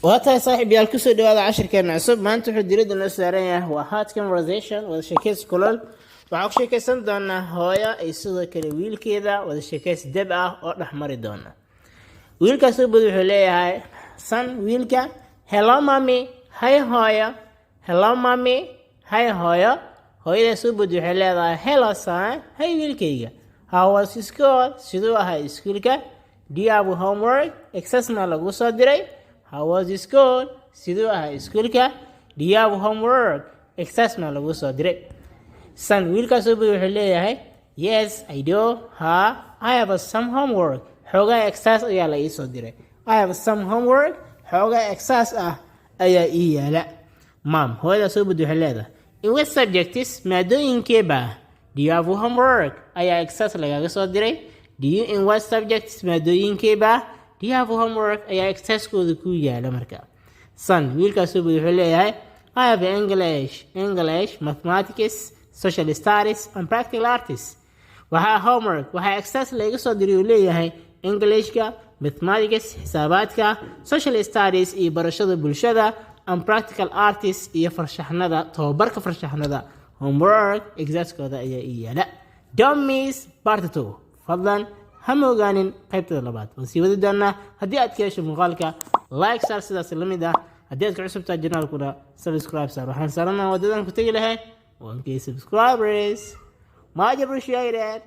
وهذا صاحب يالكسو هذا 10 كان عصب ما انتو حديرد انو سارين هو هات conversation وذا شكيس كلل waxaa ku sheekaysan doonaa hooyo ay sidoo kale wiilkeeda wada sheekays dab ah oo dhaxmari doona wiilkaas uu wuxuu leeyahay san wiilka hello mommy hi hooyo hello mommy hi hooyo hooyada soo bud waxay leedahay hello son hi wiilkayga how was school sidoo ahaa iskuulka do you have homework exercise lagu soo diray how was school sidoo ahaa iskuulka do you have homework exercise lagu soo diray son wiilkaas uu wuxuu leeyahay yes I do I have some homework xogaa exercise ayaa la ii soo diray I have some homework xogaa exercise ah ayaa ii yaala mom hooyada soo bud waxay leedahay in what subjects maadooyinkeeba do you have homework ayaa exercise lagaga soo diray do you in what subjects maadooyinkeeba do you have homework ayaa exercise kooda ku yaala marka son wiilkaas soo bud wuxuu leeyahay I have English mathematics social studies and practical arts waxaa homework waxaa exercise laga soo diray uu leeyahay englishka mathematics xisaabaadka social studies iyo barashada bulshada and practical arts iyo farshaxnada tababarka farshaxnada homework exercise-kooda ayaa ii yaala don't miss part 2 fadlan ha mogaanin qaybta labaad waan sii wadi doonaa haddii aad ka hesho muuqaalka like saar sidaas la mid ah haddii aad ku cusub tahay janaalkuna subscribe saar waxaan saarnaa wadadan ku tagi lahayd 1K subscribers. Much appreciated.